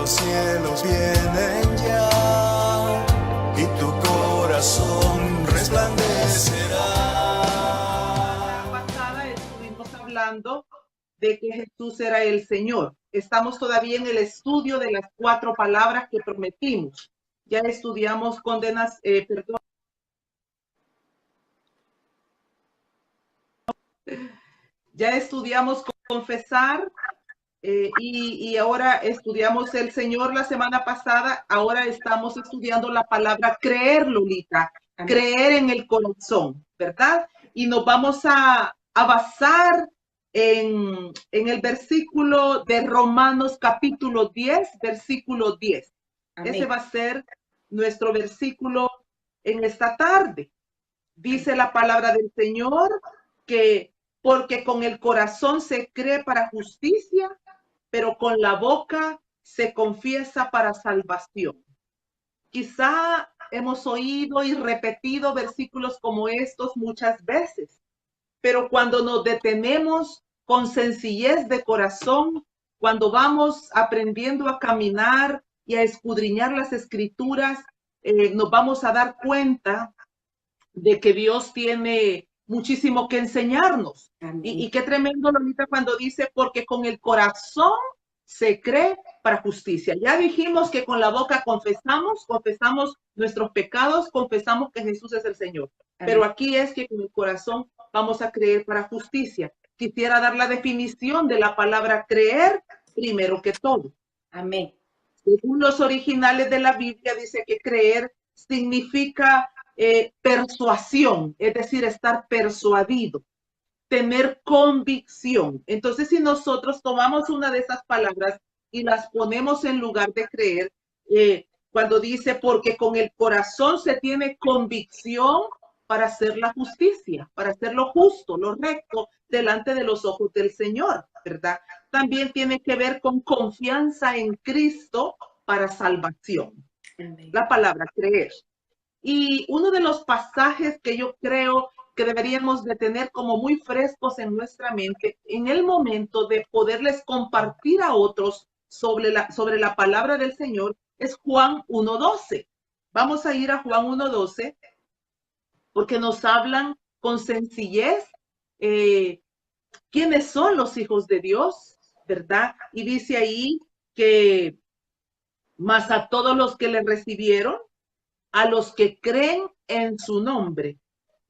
los cielos vienen ya y tu corazón resplandecerá. La pasada estuvimos hablando de que Jesús era el Señor. Estamos todavía en el estudio de las 4 palabras que prometimos. Ya estudiamos ya estudiamos confesar y ahora estudiamos el Señor la semana pasada. Ahora estamos estudiando la palabra creer, Lolita. Creer en el corazón, ¿verdad? Y nos vamos a basar en el versículo de Romanos capítulo 10, versículo 10. Amén. Ese va a ser nuestro versículo en esta tarde. Dice la palabra del Señor que porque con el corazón se cree para justicia, pero con la boca se confiesa para salvación. Quizá hemos oído y repetido versículos como estos muchas veces, pero cuando nos detenemos con sencillez de corazón, cuando vamos aprendiendo a caminar y a escudriñar las escrituras, nos vamos a dar cuenta de que Dios tiene muchísimo que enseñarnos. Y qué tremendo, Lolita, cuando dice, porque con el corazón se cree para justicia. Ya dijimos que con la boca confesamos nuestros pecados, confesamos que Jesús es el Señor. Amén. Pero aquí es que con el corazón vamos a creer para justicia. Quisiera dar la definición de la palabra creer primero que todo. Amén. Según los originales de la Biblia, dice que creer significa persuasión, es decir, estar persuadido, tener convicción. Entonces, si nosotros tomamos una de esas palabras y las ponemos en lugar de creer, cuando dice, porque con el corazón se tiene convicción para hacer la justicia, para hacer lo justo, lo recto, delante de los ojos del Señor, ¿verdad? También tiene que ver con confianza en Cristo para salvación. La palabra creer. Y uno de los pasajes que yo creo que deberíamos de tener como muy frescos en nuestra mente en el momento de poderles compartir a otros sobre la palabra del Señor es Juan 1:12. Vamos a ir a Juan 1:12 porque nos hablan con sencillez quiénes son los hijos de Dios, ¿verdad? Y dice ahí que más a todos los que le recibieron, a los que creen en su nombre,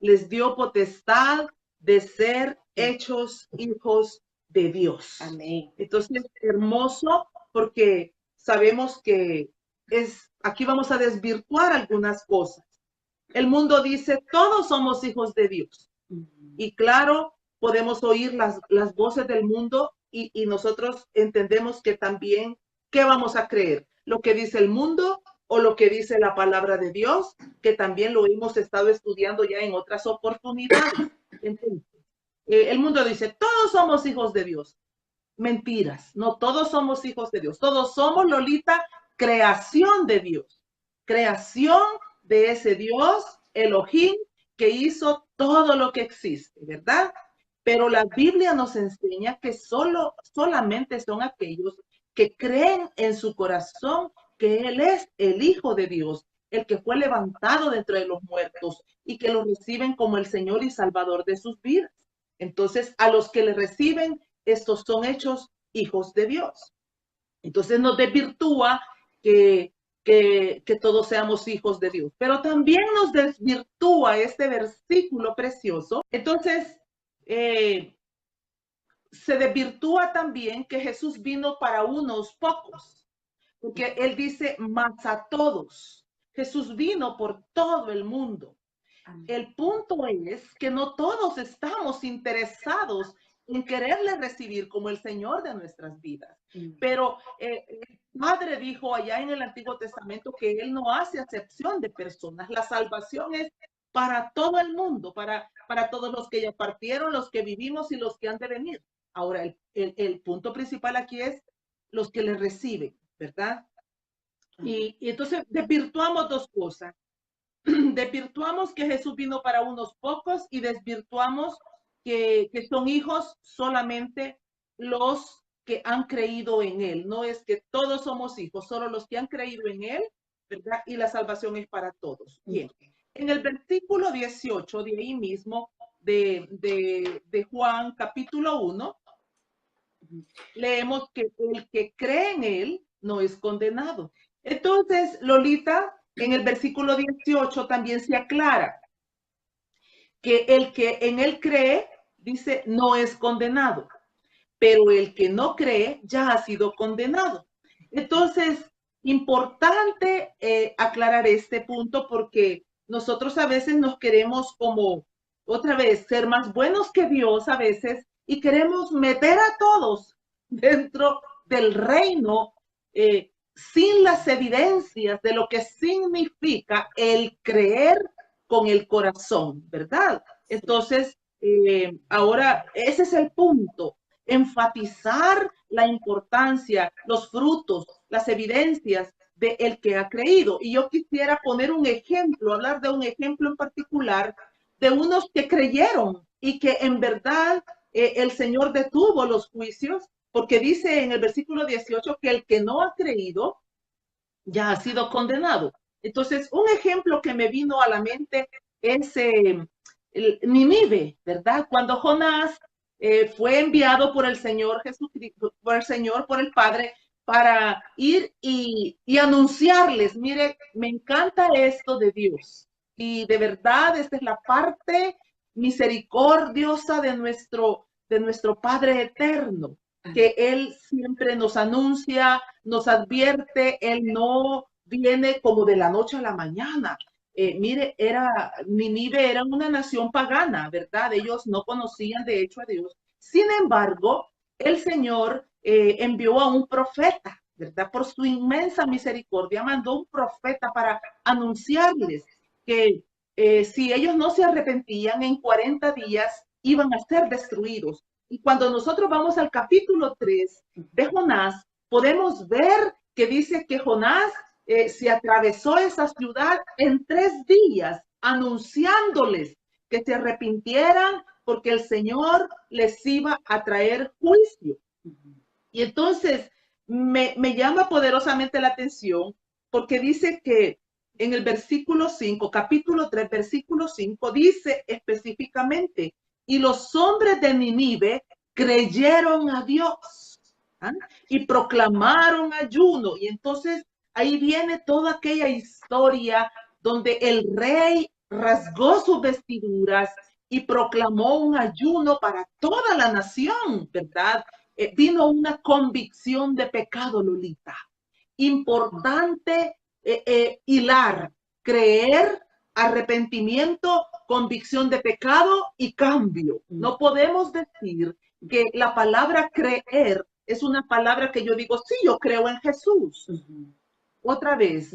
les dio potestad de ser hechos hijos de Dios. Amén. Entonces, hermoso, porque sabemos que aquí vamos a desvirtuar algunas cosas. El mundo dice, todos somos hijos de Dios. Y claro, podemos oír las voces del mundo y nosotros entendemos que también, ¿qué vamos a creer? ¿Lo que dice el mundo o lo que dice la palabra de Dios? Que también lo hemos estado estudiando ya en otras oportunidades. Entonces, el mundo dice, todos somos hijos de Dios. Mentiras, no todos somos hijos de Dios. Todos somos, Lolita, creación de Dios. Creación de ese Dios, Elohim, que hizo todo lo que existe, ¿verdad? Pero la Biblia nos enseña que solamente son aquellos que creen en su corazón que Él es el Hijo de Dios, el que fue levantado de entre los muertos y que lo reciben como el Señor y Salvador de sus vidas. Entonces, a los que le reciben, estos son hechos hijos de Dios. Entonces nos desvirtúa que todos seamos hijos de Dios. Pero también nos desvirtúa este versículo precioso. Entonces, se desvirtúa también que Jesús vino para unos pocos, porque Él dice, más a todos. Jesús vino por todo el mundo. El punto es que no todos estamos interesados en quererle recibir como el Señor de nuestras vidas. Pero el Padre dijo allá en el Antiguo Testamento que Él no hace acepción de personas. La salvación es para todo el mundo, para todos los que ya partieron, los que vivimos y los que han de venir. Ahora, el punto principal aquí es los que le reciben, ¿verdad? Y entonces desvirtuamos dos cosas. Desvirtuamos que Jesús vino para unos pocos y desvirtuamos que son hijos solamente los que han creído en Él. No es que todos somos hijos, solo los que han creído en Él, ¿verdad? Y la salvación es para todos. Bien. En el versículo 18 de ahí mismo, de Juan capítulo 1, leemos que el que cree en Él no es condenado. Entonces, Lolita, en el versículo 18 también se aclara que el que en Él cree, dice, no es condenado, pero el que no cree ya ha sido condenado. Entonces, importante aclarar este punto porque nosotros a veces nos queremos como, otra vez, ser más buenos que Dios a veces y queremos meter a todos dentro del reino sin las evidencias de lo que significa el creer con el corazón, ¿verdad? Entonces, ahora ese es el punto, enfatizar la importancia, los frutos, las evidencias de el que ha creído. Y yo quisiera poner un ejemplo, hablar de un ejemplo en particular de unos que creyeron y que en verdad el Señor detuvo los juicios, porque dice en el versículo 18 que el que no ha creído ya ha sido condenado. Entonces, un ejemplo que me vino a la mente es Nínive, ¿verdad? Cuando Jonás fue enviado por el Señor Jesucristo, por el Padre, para ir y anunciarles, mire, me encanta esto de Dios. Y de verdad, esta es la parte misericordiosa de nuestro Padre eterno, que Él siempre nos anuncia, nos advierte, Él no viene como de la noche a la mañana. Mire, Nínive era una nación pagana, ¿verdad? Ellos no conocían de hecho a Dios. Sin embargo, el Señor envió a un profeta, ¿verdad? Por su inmensa misericordia, mandó un profeta para anunciarles que si ellos no se arrepentían, en 40 días iban a ser destruidos. Y cuando nosotros vamos al capítulo 3 de Jonás, podemos ver que dice que Jonás se atravesó esa ciudad en 3 días, anunciándoles que se arrepintieran porque el Señor les iba a traer juicio. Y entonces me llama poderosamente la atención porque dice que en el versículo 5, capítulo 3, versículo 5, dice específicamente, y los hombres de Nínive creyeron a Dios, ¿ah? Y proclamaron ayuno. Y entonces ahí viene toda aquella historia donde el rey rasgó sus vestiduras y proclamó un ayuno para toda la nación, ¿verdad? Vino una convicción de pecado, Lolita. Importante hilar, creer, arrepentimiento, convicción de pecado y cambio. No podemos decir que la palabra creer es una palabra que yo digo, sí, yo creo en Jesús. Otra vez,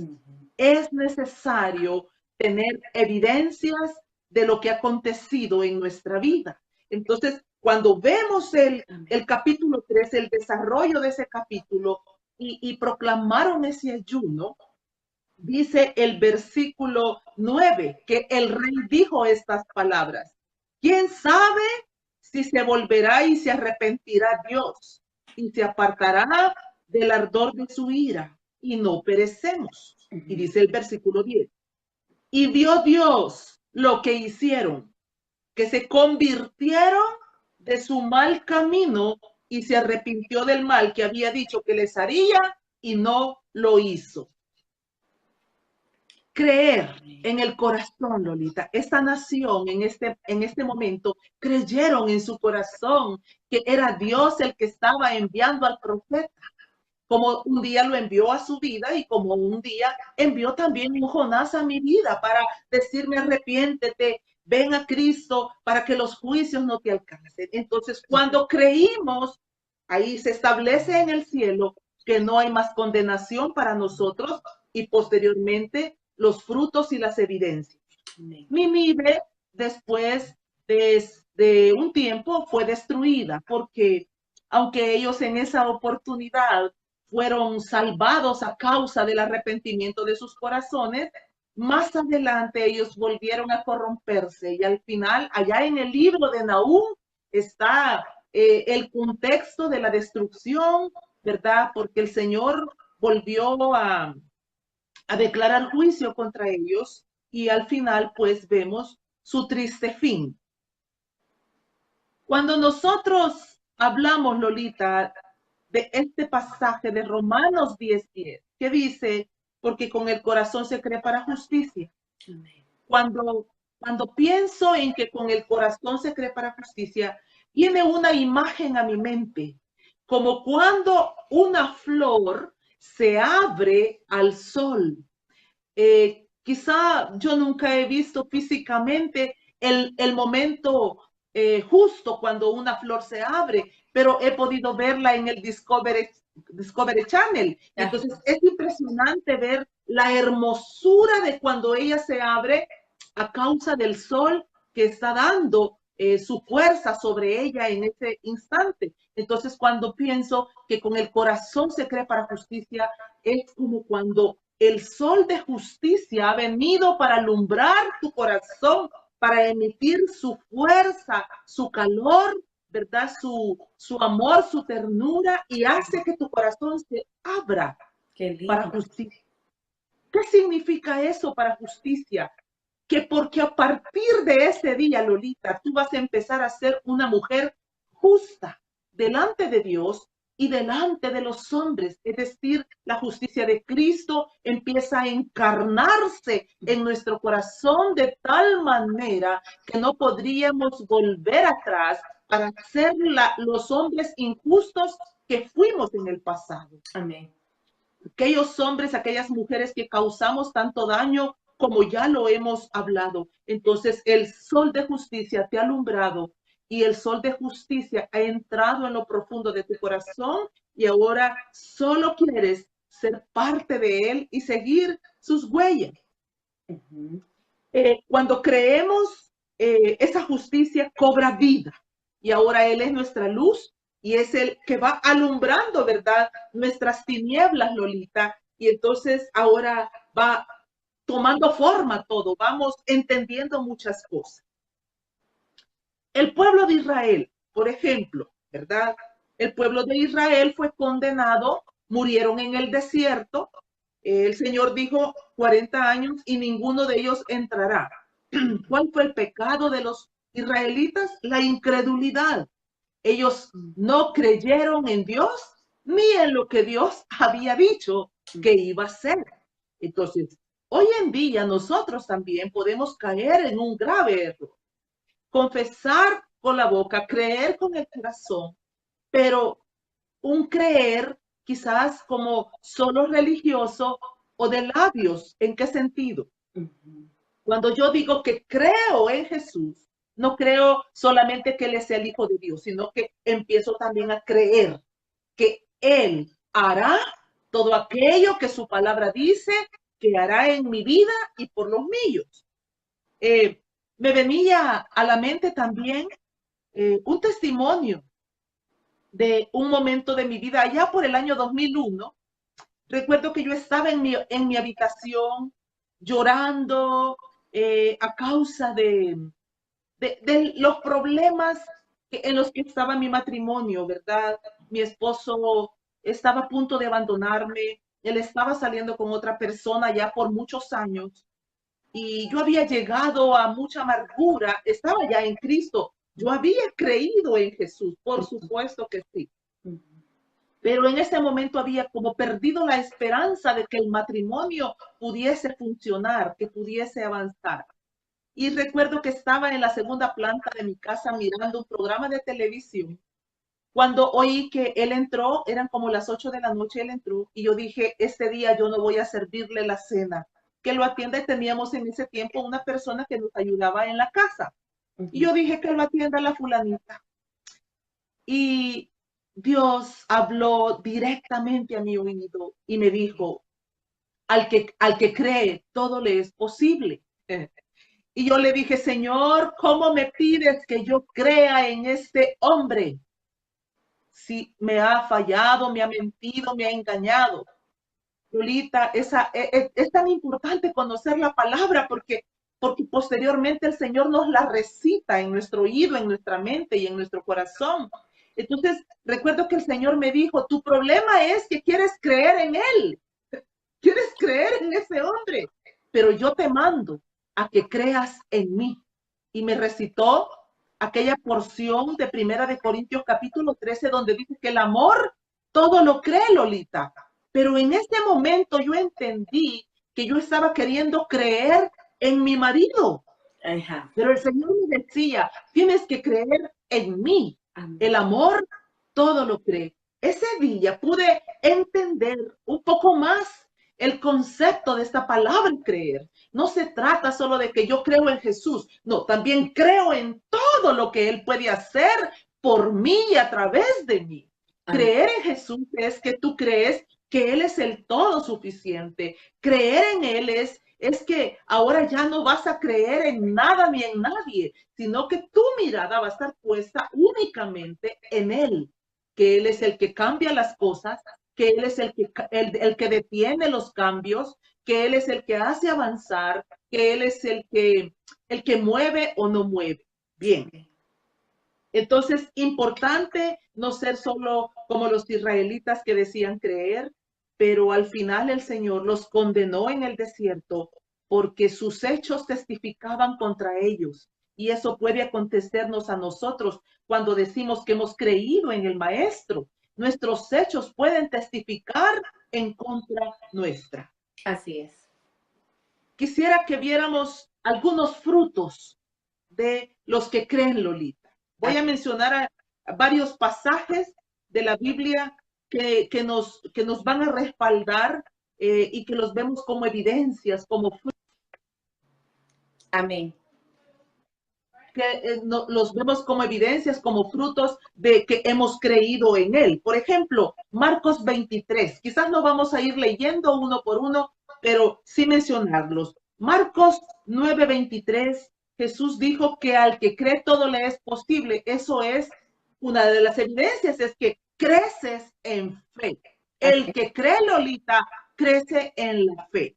es necesario tener evidencias de lo que ha acontecido en nuestra vida. Entonces, cuando vemos el capítulo 3, el desarrollo de ese capítulo y proclamaron ese ayuno, dice el versículo 9 que el rey dijo estas palabras. ¿Quién sabe si se volverá y se arrepentirá Dios y se apartará del ardor de su ira y no perecemos? Y dice el versículo 10. Y vio Dios lo que hicieron, que se convirtieron de su mal camino y se arrepintió del mal que había dicho que les haría y no lo hizo. Creer en el corazón, Lolita. Esta nación en este momento creyeron en su corazón que era Dios el que estaba enviando al profeta, como un día lo envió a su vida y como un día envió también un Jonás a mi vida para decirme arrepiéntete, ven a Cristo para que los juicios no te alcancen. Entonces, cuando creímos, ahí se establece en el cielo que no hay más condenación para nosotros y posteriormente los frutos y las evidencias. Nínive, después de un tiempo, fue destruida porque aunque ellos en esa oportunidad fueron salvados a causa del arrepentimiento de sus corazones, más adelante ellos volvieron a corromperse y al final, allá en el libro de Nahum, está el contexto de la destrucción, ¿verdad? Porque el Señor volvió a declarar juicio contra ellos y al final pues vemos su triste fin. Cuando nosotros hablamos, Lolita, de este pasaje de Romanos 10:10, que dice, porque con el corazón se cree para justicia. Cuando, cuando pienso en que con el corazón se cree para justicia, viene una imagen a mi mente, como cuando una flor se abre al sol. Quizá yo nunca he visto físicamente el momento justo cuando una flor se abre, pero he podido verla en el Discovery Channel. Entonces es impresionante ver la hermosura de cuando ella se abre a causa del sol que está dando su fuerza sobre ella en ese instante. Entonces cuando pienso que con el corazón se cree para justicia, es como cuando el sol de justicia ha venido para alumbrar tu corazón, para emitir su fuerza, su calor, ¿verdad? Su amor, su ternura, y hace que tu corazón se abra para justicia. ¿Qué significa eso para justicia? Que porque a partir de ese día, Lolita, tú vas a empezar a ser una mujer justa delante de Dios y delante de los hombres. Es decir, la justicia de Cristo empieza a encarnarse en nuestro corazón de tal manera que no podríamos volver atrás para ser los hombres injustos que fuimos en el pasado. Amén. Aquellos hombres, aquellas mujeres que causamos tanto daño, como ya lo hemos hablado. Entonces el sol de justicia te ha alumbrado y el sol de justicia ha entrado en lo profundo de tu corazón y ahora solo quieres ser parte de él y seguir sus huellas. Cuando creemos, esa justicia cobra vida y ahora él es nuestra luz y es el que va alumbrando, ¿verdad? Nuestras tinieblas, Lolita, y entonces ahora va tomando forma todo, vamos entendiendo muchas cosas. El pueblo de Israel, por ejemplo, ¿verdad? El pueblo de Israel fue condenado, murieron en el desierto. El Señor dijo 40 años y ninguno de ellos entrará. ¿Cuál fue el pecado de los israelitas? La incredulidad. Ellos no creyeron en Dios ni en lo que Dios había dicho que iba a hacer. Entonces, hoy en día nosotros también podemos caer en un grave error. Confesar con la boca, creer con el corazón, pero un creer quizás como solo religioso o de labios. ¿En qué sentido? Cuando yo digo que creo en Jesús, no creo solamente que Él sea el Hijo de Dios, sino que empiezo también a creer que Él hará todo aquello que su palabra dice que hará en mi vida y por los míos. Me venía a la mente también un testimonio de un momento de mi vida allá por el año 2001. Recuerdo que yo estaba en mi habitación llorando a causa de los problemas en los que estaba mi matrimonio, ¿verdad? Mi esposo estaba a punto de abandonarme, él estaba saliendo con otra persona ya por muchos años y yo había llegado a mucha amargura, estaba ya en Cristo, yo había creído en Jesús, por supuesto que sí. Pero en ese momento había como perdido la esperanza de que el matrimonio pudiese funcionar, que pudiese avanzar. Y recuerdo que estaba en la segunda planta de mi casa mirando un programa de televisión. Cuando oí que él entró, eran como las 8 de la noche, él entró y yo dije, este día yo no voy a servirle la cena. Que lo atienda, teníamos en ese tiempo una persona que nos ayudaba en la casa. Y yo dije que lo atienda la fulanita. Y Dios habló directamente a mi oído y me dijo, al que cree, todo le es posible. Y yo le dije, Señor, ¿cómo me pides que yo crea en este hombre? Si me ha fallado, me ha mentido, me ha engañado. Lolita, es tan importante conocer la palabra porque posteriormente el Señor nos la recita en nuestro oído, en nuestra mente y en nuestro corazón. Entonces, recuerdo que el Señor me dijo, tu problema es que quieres creer en Él, quieres creer en ese hombre, pero yo te mando a que creas en mí. Y me recitó aquella porción de Primera de Corintios capítulo 13, donde dice que el amor todo lo cree, Lolita. Pero en ese momento yo entendí que yo estaba queriendo creer en mi marido. Ajá. Pero el Señor me decía, tienes que creer en mí. Amén. El amor todo lo cree. Ese día pude entender un poco más el concepto de esta palabra creer. No se trata solo de que yo creo en Jesús, no, también creo en todo lo que Él puede hacer por mí y a través de mí. Amén. Creer en Jesús es que tú crees que Él es el todo suficiente. Creer en Él es que ahora ya no vas a creer en nada ni en nadie, sino que tu mirada va a estar puesta únicamente en Él, que Él es el que cambia las cosas, que Él es el que detiene los cambios, que Él es el que hace avanzar, que Él es el que mueve o no mueve. Bien. Entonces, importante no ser solo como los israelitas que decían creer, pero al final el Señor los condenó en el desierto porque sus hechos testificaban contra ellos. Y eso puede acontecernos a nosotros cuando decimos que hemos creído en el Maestro. Nuestros hechos pueden testificar en contra nuestra. Así es. Quisiera que viéramos algunos frutos de los que creen, Lolita. Voy a mencionar a varios pasajes de la Biblia que nos van a respaldar y que los vemos como evidencias, como frutos. Amén. Que los vemos como evidencias, como frutos de que hemos creído en Él. Por ejemplo, Marcos 23. Quizás no vamos a ir leyendo uno por uno, pero sí mencionarlos. Marcos 9:23. Jesús dijo que al que cree todo le es posible. Eso es una de las evidencias, es que creces en fe. El que cree, Lolita, crece en la fe.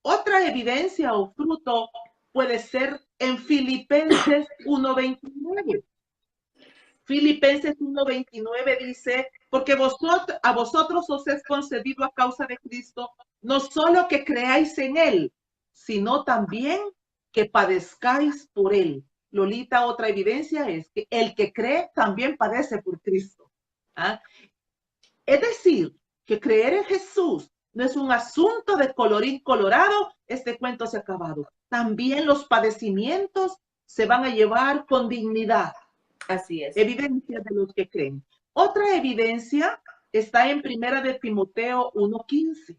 Otra evidencia o fruto puede ser en Filipenses 1:29. Filipenses 1:29 dice, porque a vosotros os es concedido a causa de Cristo, no solo que creáis en Él, sino también que padezcáis por Él. Lolita, otra evidencia es que el que cree también padece por Cristo. ¿Ah? Es decir, que creer en Jesús no es un asunto de colorín colorado, este cuento se ha acabado. También los padecimientos se van a llevar con dignidad. Así es. Evidencia de los que creen. Otra evidencia está en Primera de Timoteo 1:15.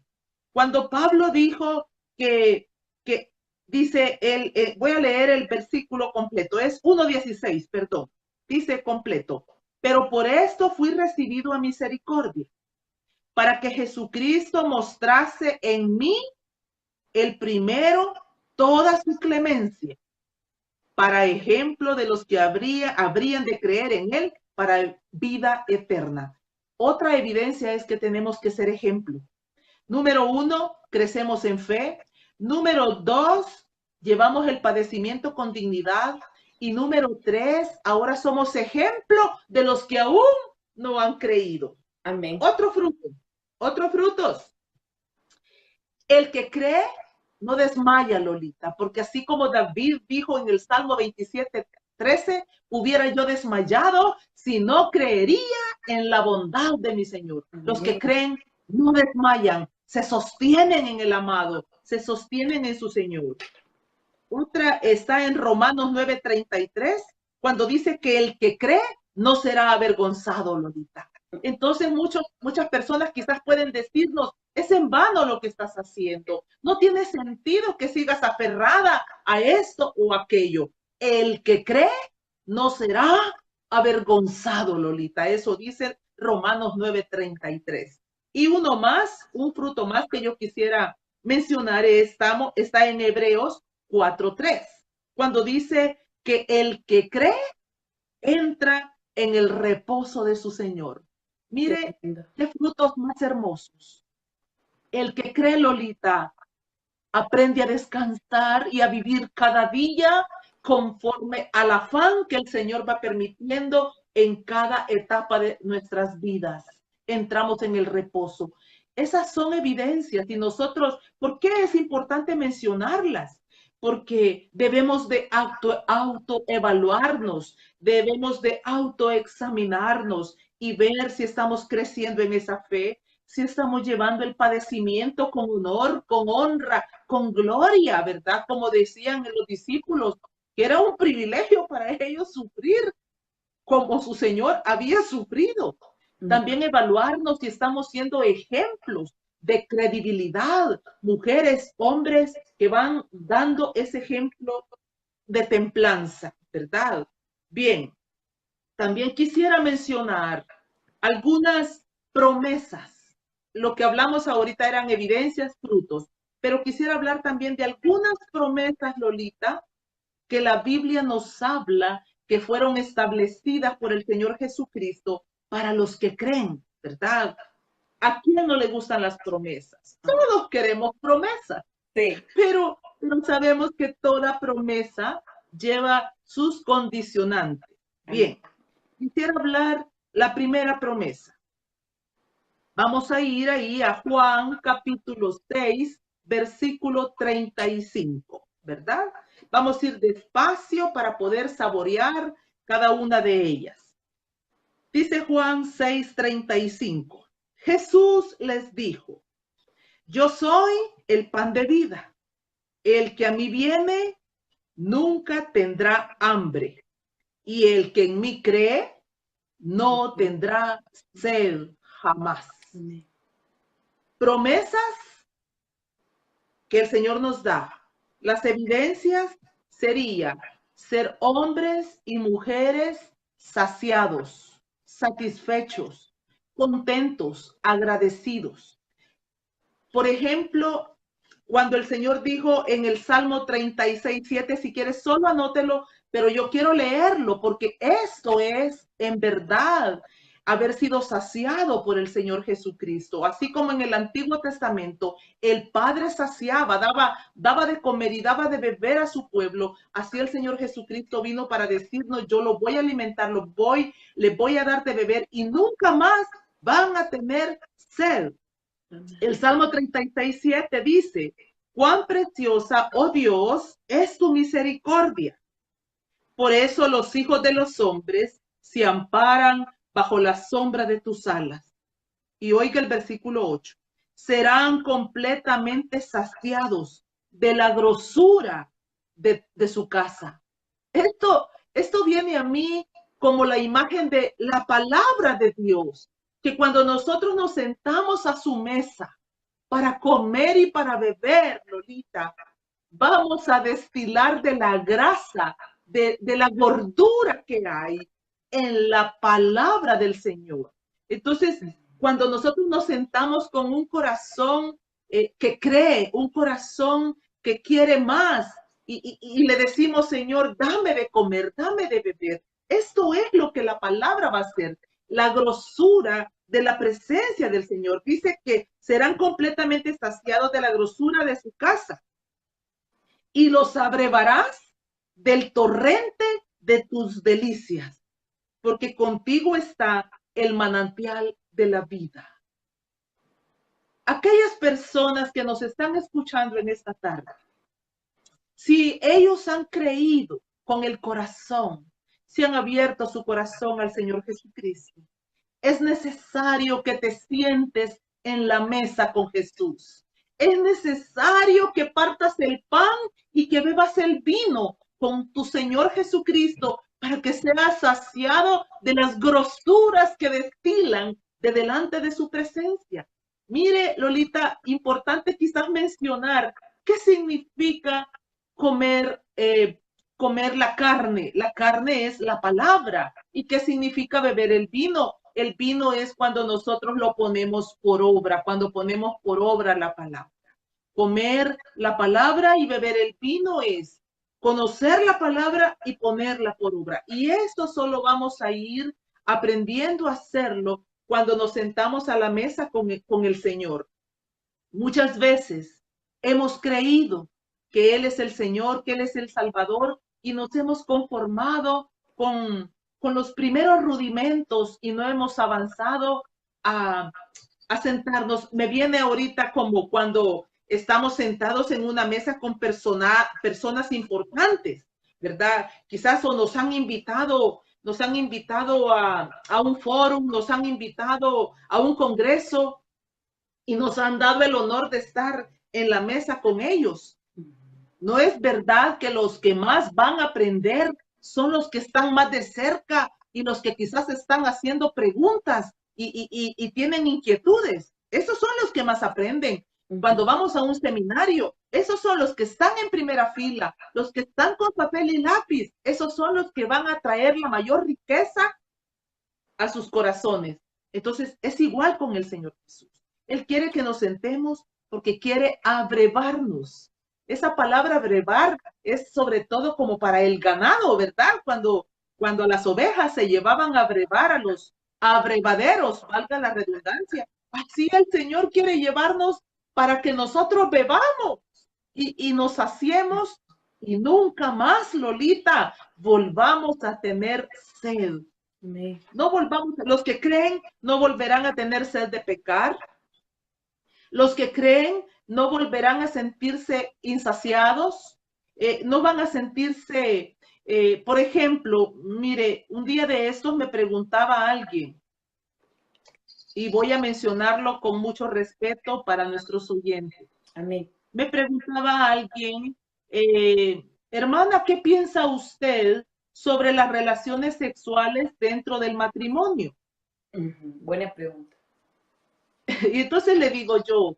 Cuando Pablo dijo que dice, voy a leer el versículo completo, es 1:16, perdón, dice completo. Pero por esto fui recibido a misericordia, para que Jesucristo mostrase en mí el primero toda su clemencia, para ejemplo de los que habrían de creer en Él para vida eterna. Otra evidencia es que tenemos que ser ejemplo. Número 1, crecemos en fe. Número 2, llevamos el padecimiento con dignidad. Y número 3, ahora somos ejemplo de los que aún no han creído. Amén. Otros frutos. El que cree no desmaya, Lolita, porque así como David dijo en el Salmo 27:13, hubiera yo desmayado si no creería en la bondad de mi Señor. Los que creen no desmayan, se sostienen en el amado, se sostienen en su Señor. Otra está en Romanos 9:33, cuando dice que el que cree no será avergonzado, Lolita. Entonces muchas personas quizás pueden decirnos, es en vano lo que estás haciendo. No tiene sentido que sigas aferrada a esto o aquello. El que cree no será avergonzado, Lolita. Eso dice Romanos 9:33. Y uno más, un fruto más que yo quisiera mencionar está en Hebreos 4:3, cuando dice que el que cree entra en el reposo de su Señor. Mire qué frutos más hermosos. El que cree, Lolita, aprende a descansar y a vivir cada día conforme al afán que el Señor va permitiendo en cada etapa de nuestras vidas. Entramos en el reposo. Esas son evidencias y nosotros, ¿por qué es importante mencionarlas? Porque debemos de autoevaluarnos, debemos de autoexaminarnos y ver si estamos creciendo en esa fe, si estamos llevando el padecimiento con honor, con honra, con gloria, ¿verdad? Como decían los discípulos, que era un privilegio para ellos sufrir como su Señor había sufrido. También evaluarnos si estamos siendo ejemplos de credibilidad, mujeres, hombres que van dando ese ejemplo de templanza, ¿verdad? Bien, también quisiera mencionar algunas promesas. Lo que hablamos ahorita eran evidencias, frutos, pero quisiera hablar también de algunas promesas, Lolita, que la Biblia nos habla que fueron establecidas por el Señor Jesucristo para los que creen, ¿verdad? ¿A quién no le gustan las promesas? Todos queremos promesas, Sí. pero sabemos que toda promesa lleva sus condicionantes. Bien, quisiera hablar la primera promesa. Vamos a ir ahí a Juan capítulo 6, versículo 35, ¿verdad? Vamos a ir despacio para poder saborear cada una de ellas. Dice Juan 6:35. Jesús les dijo, yo soy el pan de vida. El que a mí viene nunca tendrá hambre. Y el que en mí cree no tendrá sed jamás. Promesas que el Señor nos da. Las evidencias sería ser hombres y mujeres saciados, satisfechos, contentos, agradecidos. Por ejemplo, cuando el Señor dijo en el Salmo 36:7, si quieres solo anótelo, pero yo quiero leerlo porque esto es en verdad haber sido saciado por el Señor Jesucristo. Así como en el Antiguo Testamento el Padre saciaba, daba de comer y daba de beber a su pueblo, así el Señor Jesucristo vino para decirnos, yo lo voy a alimentar, le voy a dar de beber y nunca más van a tener sed. El Salmo 36:7 dice, cuán preciosa, oh Dios, es tu misericordia. Por eso los hijos de los hombres se amparan bajo la sombra de tus alas. Y oiga el versículo 8. Serán completamente saciados de la grosura de su casa. Esto viene a mí como la imagen de la palabra de Dios, que cuando nosotros nos sentamos a su mesa para comer y para beber, Lolita, vamos a destilar de la grasa, de la gordura que hay en la palabra del Señor. Entonces, cuando nosotros nos sentamos con un corazón que cree, un corazón que quiere más, y le decimos, Señor, dame de comer, dame de beber. Esto es lo que la palabra va a hacer. La grosura de la presencia del Señor. Dice que serán completamente saciados de la grosura de su casa. Y los abrevarás del torrente de tus delicias, porque contigo está el manantial de la vida. Aquellas personas que nos están escuchando en esta tarde, si ellos han creído con el corazón, si han abierto su corazón al Señor Jesucristo, es necesario que te sientes en la mesa con Jesús. Es necesario que partas el pan y que bebas el vino con tu Señor Jesucristo para que seas saciado de las grosuras que destilan de delante de su presencia. Mire, Lolita, importante quizás mencionar qué significa comer la carne. La carne es la palabra. ¿Y qué significa beber el vino? El vino es cuando nosotros lo ponemos por obra, cuando ponemos por obra la palabra. Comer la palabra y beber el vino es conocer la palabra y ponerla por obra. Y esto solo vamos a ir aprendiendo a hacerlo cuando nos sentamos a la mesa con el Señor. Muchas veces hemos creído que Él es el Señor, que Él es el Salvador y nos hemos conformado con con los primeros rudimentos y no hemos avanzado a sentarnos. Me viene ahorita como cuando estamos sentados en una mesa con personas importantes, ¿verdad? Quizás o nos han invitado a un foro, nos han invitado a un congreso y nos han dado el honor de estar en la mesa con ellos. ¿No es verdad que los que más van a aprender son los que están más de cerca y los que quizás están haciendo preguntas y tienen inquietudes? Esos son los que más aprenden. Cuando vamos a un seminario, esos son los que están en primera fila, los que están con papel y lápiz, esos son los que van a traer la mayor riqueza a sus corazones. Entonces, es igual con el Señor Jesús. Él quiere que nos sentemos porque quiere abrevarnos. Esa palabra abrevar es sobre todo como para el ganado, ¿verdad? Cuando las ovejas se llevaban a abrevar a los abrevaderos, valga la redundancia. Así el Señor quiere llevarnos para que nosotros bebamos y nos saciemos y nunca más, Lolita, volvamos a tener sed. No volvamos, los que creen no volverán a tener sed de pecar. Los que creen no volverán a sentirse insaciados, no van a sentirse, por ejemplo, mire, un día de estos me preguntaba alguien, y voy a mencionarlo con mucho respeto para nuestros oyentes. Amén. Me preguntaba alguien, hermana, ¿qué piensa usted sobre las relaciones sexuales dentro del matrimonio? Buena pregunta. Y entonces le digo yo,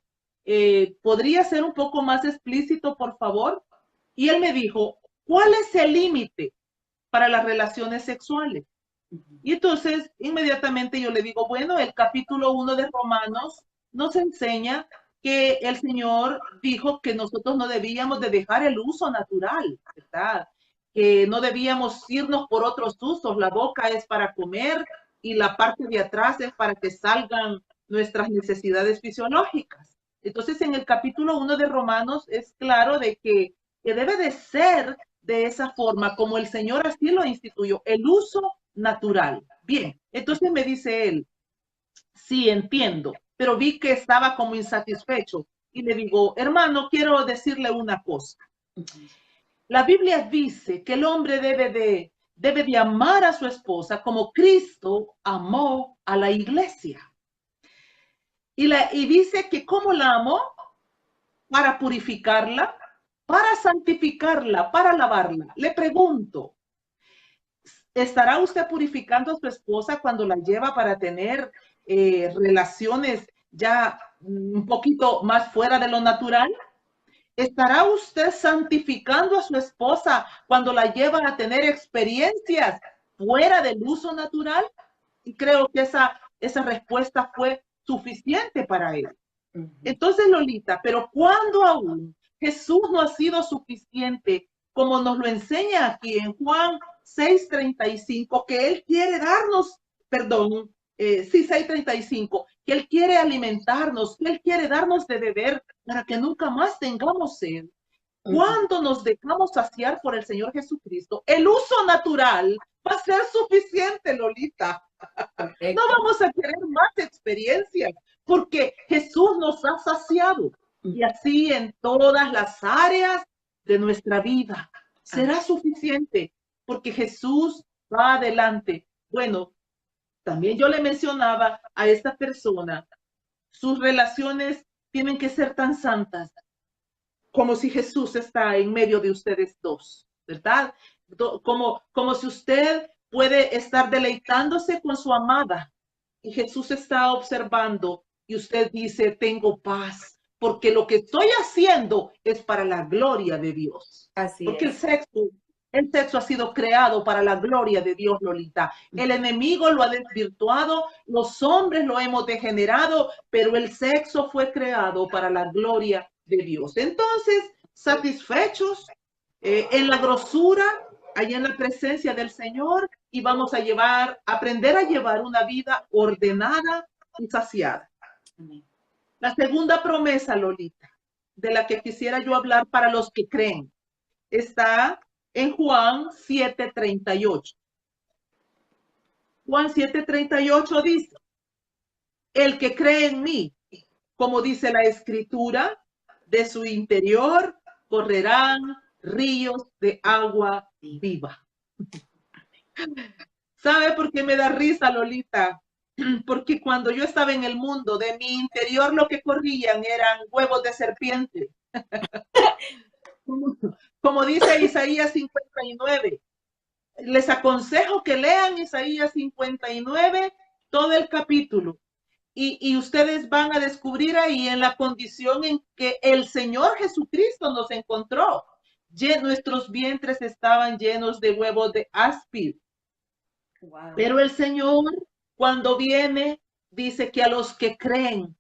¿podría ser un poco más explícito, por favor? Y él me dijo, ¿cuál es el límite para las relaciones sexuales? Y entonces, inmediatamente yo le digo, bueno, el capítulo 1 de Romanos nos enseña que el Señor dijo que nosotros no debíamos de dejar el uso natural, ¿verdad? Que no debíamos irnos por otros usos. La boca es para comer y la parte de atrás es para que salgan nuestras necesidades fisiológicas. Entonces, en el capítulo 1 de Romanos es claro de que debe de ser de esa forma, como el Señor así lo instituyó, el uso natural. Bien, entonces me dice él, sí, entiendo, pero vi que estaba como insatisfecho y le digo, hermano, quiero decirle una cosa. La Biblia dice que el hombre debe de amar a su esposa como Cristo amó a la iglesia. Y dice que ¿cómo la amó? Para purificarla, para santificarla, para lavarla. Le pregunto, ¿estará usted purificando a su esposa cuando la lleva para tener relaciones ya un poquito más fuera de lo natural? ¿Estará usted santificando a su esposa cuando la lleva a tener experiencias fuera del uso natural? Y creo que esa respuesta fue suficiente para él. Entonces, Lolita, pero cuando aún Jesús no ha sido suficiente, como nos lo enseña aquí en Juan 6:35, que Él quiere darnos, 6:35, que Él quiere alimentarnos, que Él quiere darnos de beber para que nunca más tengamos sed. Cuando nos dejamos saciar por el Señor Jesucristo, el uso natural va a ser suficiente, Lolita. No vamos a querer más experiencias porque Jesús nos ha saciado. Y así en todas las áreas de nuestra vida será suficiente porque Jesús va adelante. Bueno, también yo le mencionaba a esta persona, sus relaciones tienen que ser tan santas como si Jesús está en medio de ustedes dos, ¿verdad? Como si usted puede estar deleitándose con su amada y Jesús está observando y usted dice, tengo paz, porque lo que estoy haciendo es para la gloria de Dios. Así porque es. el sexo ha sido creado para la gloria de Dios, Lolita. El enemigo lo ha desvirtuado, los hombres lo hemos degenerado, pero el sexo fue creado para la gloria de Dios. Entonces, satisfechos en la grosura, allá en la presencia del Señor, y vamos a aprender a llevar una vida ordenada y saciada. Amén. La segunda promesa, Lolita, de la que quisiera yo hablar para los que creen, está en Juan 7:38. Juan 7:38 dice, el que cree en mí, como dice la escritura, de su interior correrán ríos de agua viva. ¿Sabe por qué me da risa, Lolita? Porque cuando yo estaba en el mundo, de mi interior lo que corrían eran huevos de serpiente. Como dice Isaías 59. Les aconsejo que lean Isaías 59, todo el capítulo. Y ustedes van a descubrir ahí en la condición en que el Señor Jesucristo nos encontró. Nuestros vientres estaban llenos de huevos de áspid. Wow. Pero el Señor, cuando viene, dice que a los que creen,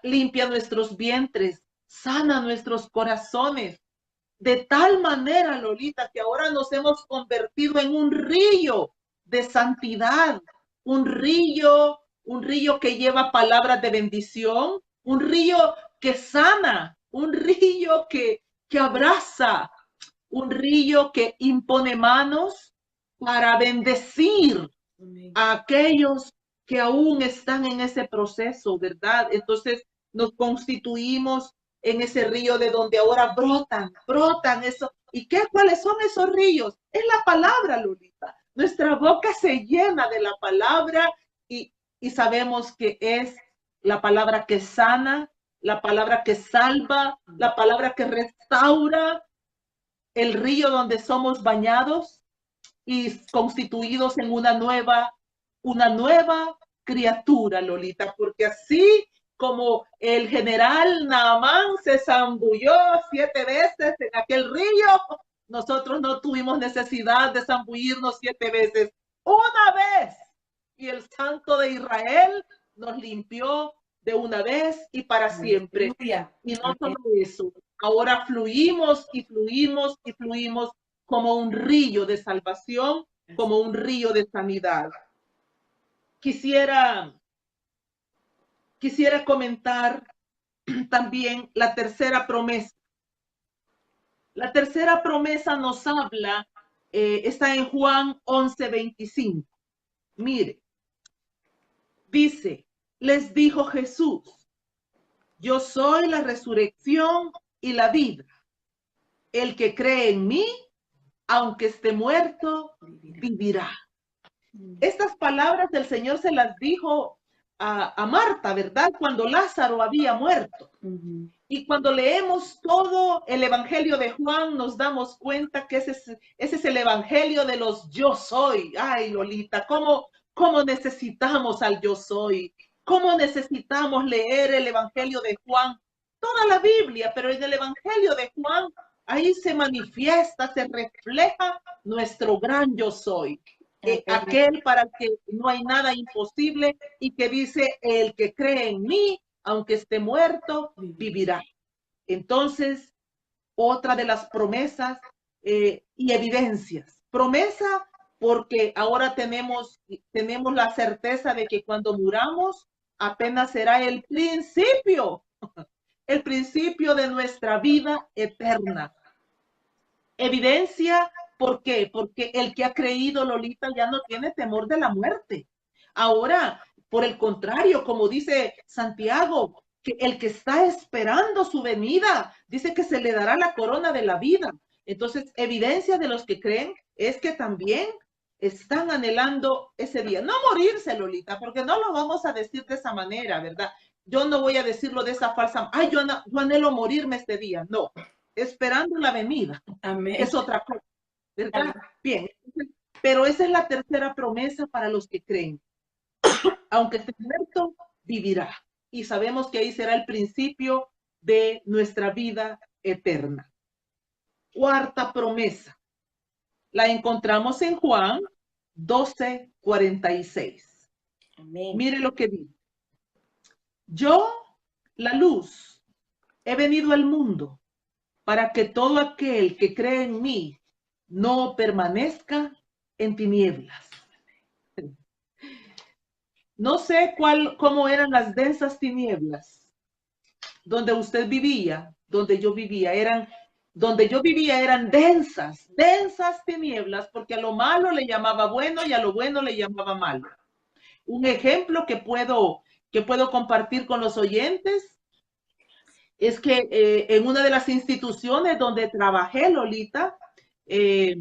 limpia nuestros vientres, sana nuestros corazones. De tal manera, Lolita, que ahora nos hemos convertido en un río de santidad, un río que lleva palabras de bendición, un río que sana, un río que abraza, un río que impone manos para bendecir a aquellos que aún están en ese proceso, ¿verdad? Entonces nos constituimos en ese río de donde ahora brotan eso. ¿Y cuáles son esos ríos? Es la palabra, Lolita. Nuestra boca se llena de la palabra y sabemos que es la palabra que sana, la palabra que salva, la palabra que restaura, el río donde somos bañados y constituidos en una nueva criatura, Lolita, porque así como el general Naamán se zambulló 7 veces en aquel río, nosotros no tuvimos necesidad de zambullirnos 7 veces, una vez. Y el Santo de Israel nos limpió de una vez y para siempre. Aleluya. Y no solo eso, ahora fluimos y fluimos y fluimos como un río de salvación, como un río de sanidad. Quisiera comentar también la tercera promesa. La tercera promesa nos habla, está en Juan 11:25. Mire, dice, les dijo Jesús, yo soy la resurrección y la vida. El que cree en mí, aunque esté muerto, vivirá. Estas palabras del Señor se las dijo a Marta, ¿verdad? Cuando Lázaro había muerto. Y cuando leemos todo el Evangelio de Juan, nos damos cuenta que ese es el Evangelio de los yo soy. Ay, Lolita, ¿cómo necesitamos al yo soy? ¿Cómo necesitamos leer el Evangelio de Juan? Toda la Biblia, pero en el Evangelio de Juan, ahí se manifiesta, se refleja nuestro gran yo soy. Aquel para el que no hay nada imposible y que dice, el que cree en mí, aunque esté muerto, vivirá. Entonces, otra de las promesas y evidencias. Promesa porque ahora tenemos la certeza de que cuando muramos apenas será el principio de nuestra vida eterna. Evidencia, ¿por qué? Porque el que ha creído, Lolita, ya no tiene temor de la muerte. Ahora, por el contrario, como dice Santiago, que el que está esperando su venida, dice que se le dará la corona de la vida. Entonces, evidencia de los que creen es que también están anhelando ese día. No morirse, Lolita, porque no lo vamos a decir de esa manera, ¿verdad? Yo no voy a decirlo de esa falsa, ay, yo anhelo morirme este día. No, esperando la venida. Amén. Es otra cosa, ¿verdad? Amén. Bien, pero esa es la tercera promesa para los que creen. Aunque esté muerto, vivirá. Y sabemos que ahí será el principio de nuestra vida eterna. Cuarta promesa. La encontramos en Juan 12:46. Amén. Mire lo que dice. Yo, la luz, he venido al mundo para que todo aquel que cree en mí no permanezca en tinieblas. No sé cómo eran las densas tinieblas donde usted vivía, donde yo vivía. Eran donde yo vivía eran densas, densas tinieblas, porque a lo malo le llamaba bueno y a lo bueno le llamaba malo. Un ejemplo que puedo compartir con los oyentes es que en una de las instituciones donde trabajé, Lolita, eh,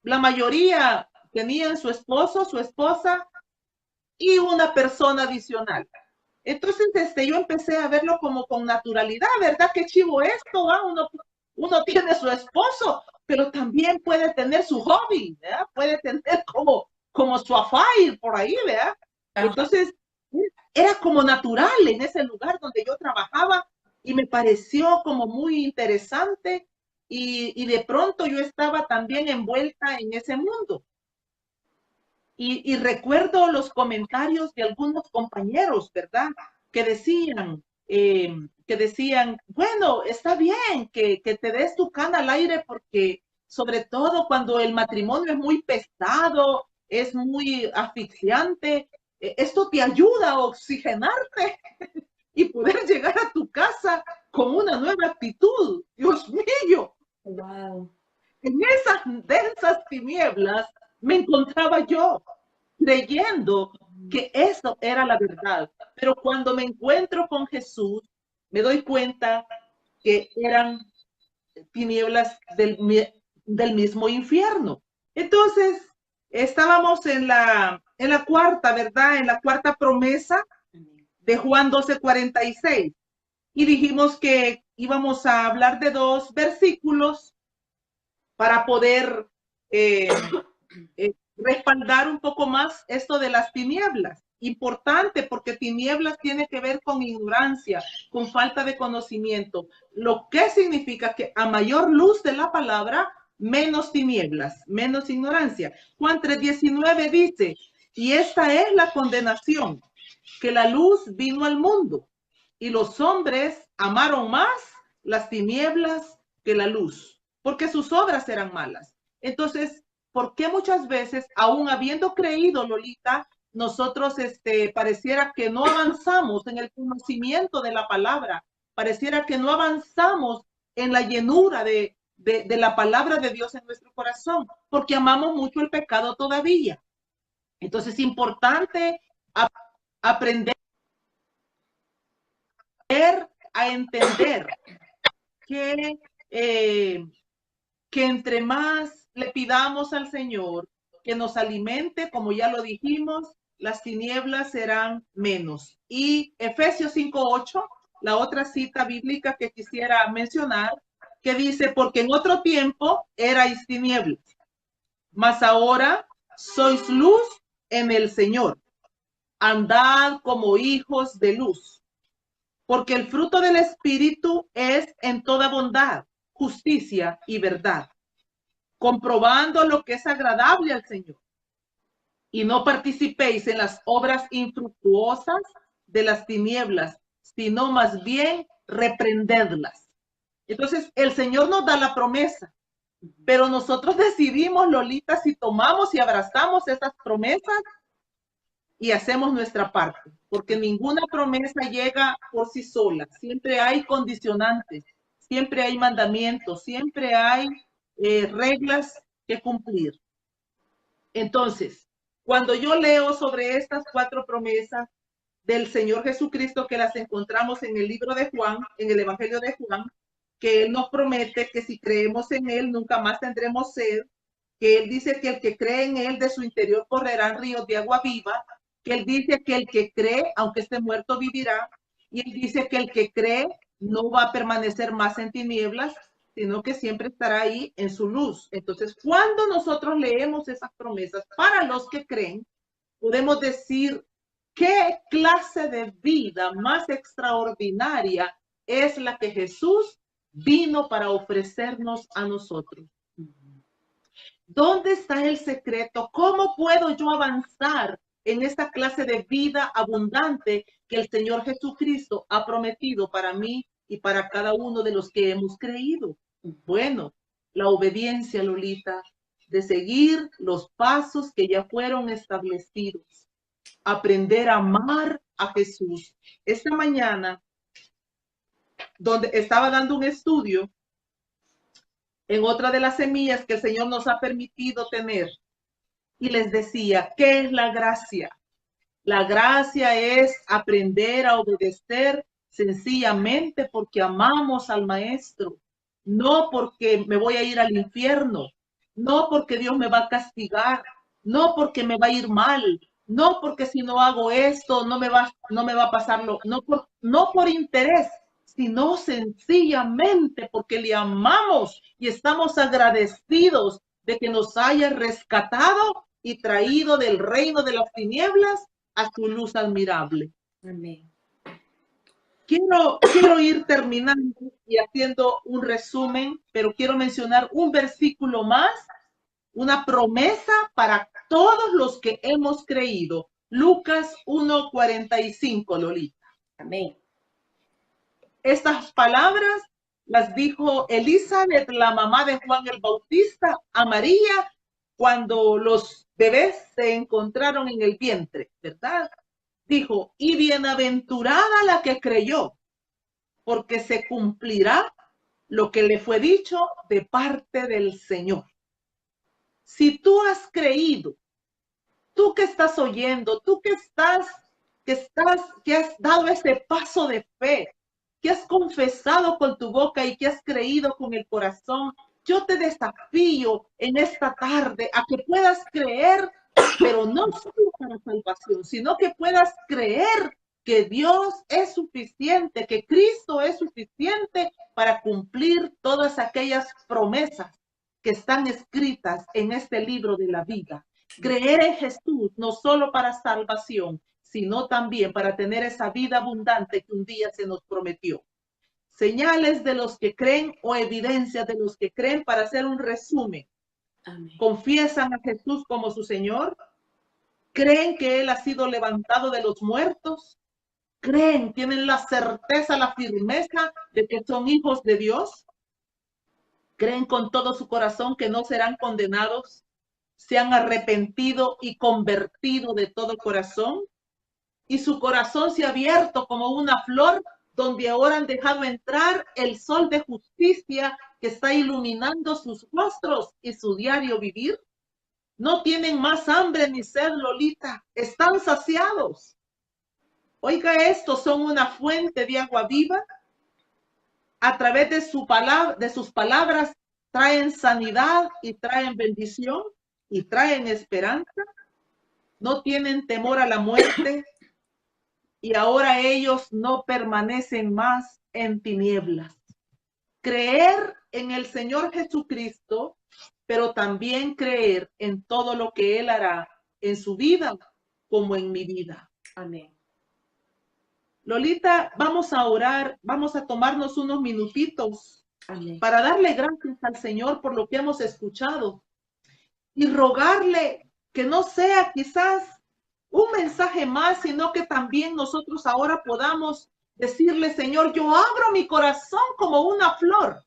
la mayoría tenían su esposo, su esposa y una persona adicional. Entonces, yo empecé a verlo como con naturalidad, ¿verdad? Qué chivo esto, ¿ah? Uno tiene su esposo, pero también puede tener su hobby, ¿verdad? Puede tener como su affair por ahí, ¿verdad? Entonces, era como natural en ese lugar donde yo trabajaba y me pareció como muy interesante y de pronto yo estaba también envuelta en ese mundo. Y recuerdo los comentarios de algunos compañeros, ¿verdad? Que decían, bueno, está bien que te des tu cana al aire porque sobre todo cuando el matrimonio es muy pesado, es muy asfixiante, esto te ayuda a oxigenarte y poder llegar a tu casa con una nueva actitud. Dios mío, Wow. en esas densas tinieblas me encontraba yo creyendo que eso era la verdad. Pero cuando me encuentro con Jesús, me doy cuenta que eran tinieblas del mismo infierno. Entonces, estábamos en la cuarta, ¿verdad? En la cuarta promesa de Juan 12:46. Y dijimos que íbamos a hablar de dos versículos para poder respaldar un poco más esto de las tinieblas. Importante porque tinieblas tiene que ver con ignorancia, con falta de conocimiento. Lo que significa que a mayor luz de la palabra, menos tinieblas, menos ignorancia. Juan 3:19 dice, y esta es la condenación, que la luz vino al mundo y los hombres amaron más las tinieblas que la luz, porque sus obras eran malas. Entonces, ¿por qué muchas veces, aún habiendo creído, Lolita, nosotros pareciera que no avanzamos en el conocimiento de la palabra, pareciera que no avanzamos en la llenura de la palabra de Dios en nuestro corazón, porque amamos mucho el pecado todavía? Entonces es importante aprender a entender que, que entre más le pidamos al Señor que nos alimente, como ya lo dijimos, las tinieblas serán menos. Y Efesios 5:8, la otra cita bíblica que quisiera mencionar, que dice, porque en otro tiempo erais tinieblas, mas ahora sois luz en el Señor. Andad como hijos de luz, porque el fruto del Espíritu es en toda bondad, justicia y verdad, comprobando lo que es agradable al Señor. Y no participéis en las obras infructuosas de las tinieblas, sino más bien reprendedlas. Entonces, el Señor nos da la promesa, pero nosotros decidimos, Lolita, si tomamos y abrazamos esas promesas y hacemos nuestra parte, porque ninguna promesa llega por sí sola. Siempre hay condicionantes, siempre hay mandamientos, siempre hay reglas que cumplir. Entonces, cuando yo leo sobre estas 4 promesas del Señor Jesucristo, que las encontramos en el libro de Juan, en el Evangelio de Juan, que Él nos promete que si creemos en Él nunca más tendremos sed, que Él dice que el que cree en Él de su interior correrán ríos de agua viva, que Él dice que el que cree, aunque esté muerto, vivirá, y Él dice que el que cree no va a permanecer más en tinieblas, sino que siempre estará ahí en su luz. Entonces, cuando nosotros leemos esas promesas para los que creen, podemos decir qué clase de vida más extraordinaria es la que Jesús vino para ofrecernos a nosotros. ¿Dónde está el secreto? ¿Cómo puedo yo avanzar en esta clase de vida abundante que el Señor Jesucristo ha prometido para mí y para cada uno de los que hemos creído? Bueno, la obediencia, Lolita, de seguir los pasos que ya fueron establecidos. Aprender a amar a Jesús. Esta mañana, donde estaba dando un estudio, en otra de las semillas que el Señor nos ha permitido tener. Y les decía, ¿qué es la gracia? La gracia es aprender a obedecer sencillamente porque amamos al Maestro, no porque me voy a ir al infierno, no porque Dios me va a castigar, no porque me va a ir mal, no porque si no hago esto no me va a pasarlo, no por interés, sino sencillamente porque le amamos y estamos agradecidos de que nos haya rescatado y traído del reino de las tinieblas a su luz admirable. Amén. Quiero ir terminando y haciendo un resumen, pero quiero mencionar un versículo más, una promesa para todos los que hemos creído. Lucas 1:45, Lolita. Amén. Estas palabras las dijo Elizabeth, la mamá de Juan el Bautista, a María cuando los bebés se encontraron en el vientre, ¿verdad? Dijo, y bienaventurada la que creyó, porque se cumplirá lo que le fue dicho de parte del Señor. Si tú has creído, tú que estás oyendo, tú que has dado ese paso de fe, que has confesado con tu boca y que has creído con el corazón, yo te desafío en esta tarde a que puedas creer, pero no solo para salvación, sino que puedas creer que Dios es suficiente, que Cristo es suficiente para cumplir todas aquellas promesas que están escritas en este libro de la vida. Creer en Jesús no solo para salvación, sino también para tener esa vida abundante que un día se nos prometió. Señales de los que creen o evidencias de los que creen, para hacer un resumen. Amén. Confiesan a Jesús como su Señor, creen que Él ha sido levantado de los muertos, creen, tienen la certeza, la firmeza de que son hijos de Dios, creen con todo su corazón que no serán condenados, se han arrepentido y convertido de todo corazón, y su corazón se ha abierto como una flor donde ahora han dejado entrar el sol de justicia que está iluminando sus rostros y su diario vivir. No tienen más hambre ni sed, Lolita, están saciados. Oiga esto, son una fuente de agua viva. A través de sus palabras traen sanidad y traen bendición y traen esperanza. No tienen temor a la muerte y ahora ellos no permanecen más en tinieblas. Creer en el Señor Jesucristo, pero también creer en todo lo que Él hará en su vida como en mi vida. Amén. Lolita, vamos a orar, vamos a tomarnos unos minutitos Amén. para darle gracias al Señor por lo que hemos escuchado y rogarle que no sea quizás un mensaje más, sino que también nosotros ahora podamos decirle, Señor, yo abro mi corazón como una flor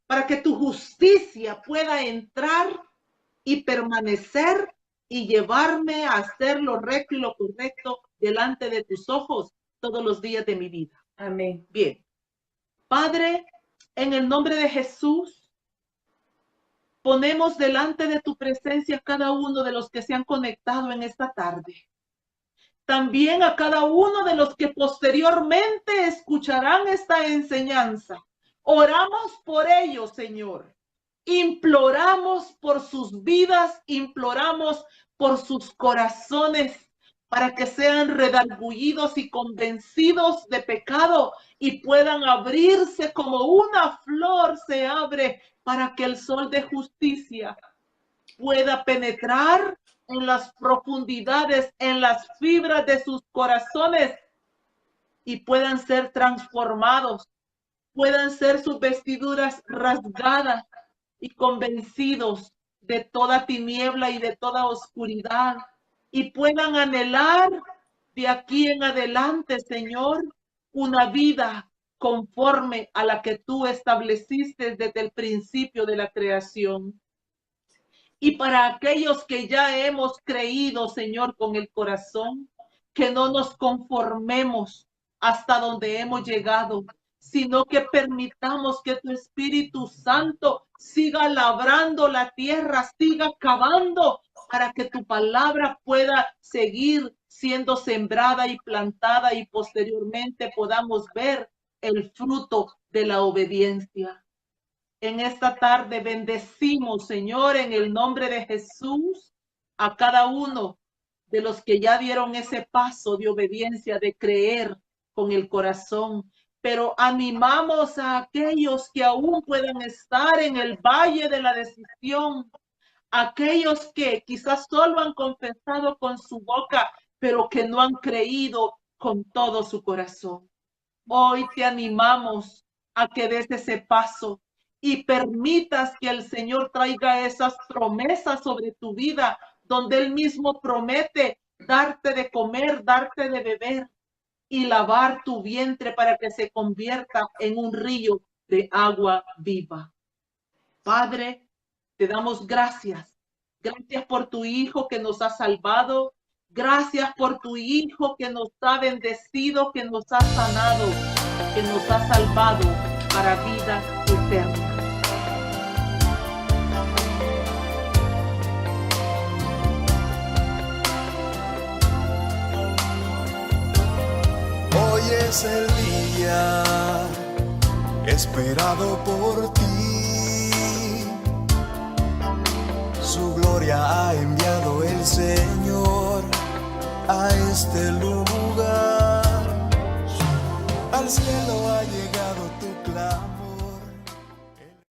para que tu justicia pueda entrar y permanecer y llevarme a hacer lo recto y lo correcto delante de tus ojos todos los días de mi vida. Amén. Bien. Padre, en el nombre de Jesús, ponemos delante de tu presencia a cada uno de los que se han conectado en esta tarde. También a cada uno de los que posteriormente escucharán esta enseñanza. Oramos por ellos, Señor. Imploramos por sus vidas, imploramos por sus corazones, para que sean redargüidos y convencidos de pecado y puedan abrirse como una flor se abre para que el sol de justicia pueda penetrar en las profundidades, en las fibras de sus corazones y puedan ser transformados, puedan ser sus vestiduras rasgadas y convencidos de toda tiniebla y de toda oscuridad y puedan anhelar de aquí en adelante, Señor, una vida conforme a la que tú estableciste desde el principio de la creación. Y para aquellos que ya hemos creído, Señor, con el corazón, que no nos conformemos hasta donde hemos llegado, sino que permitamos que tu Espíritu Santo siga labrando la tierra, siga cavando para que tu palabra pueda seguir siendo sembrada y plantada y posteriormente podamos ver el fruto de la obediencia. En esta tarde bendecimos, Señor, en el nombre de Jesús, a cada uno de los que ya dieron ese paso de obediencia, de creer con el corazón. Pero animamos a aquellos que aún puedan estar en el valle de la decisión, aquellos que quizás solo han confesado con su boca, pero que no han creído con todo su corazón. Hoy te animamos a que des ese paso y permitas que el Señor traiga esas promesas sobre tu vida, donde Él mismo promete darte de comer, darte de beber y lavar tu vientre para que se convierta en un río de agua viva. Padre, te damos gracias. Gracias por tu Hijo que nos ha salvado. Gracias por tu Hijo que nos ha bendecido, que nos ha sanado, que nos ha salvado para vida eterna. Hoy es el día esperado por ti. Su gloria ha enviado el Señor a este lugar.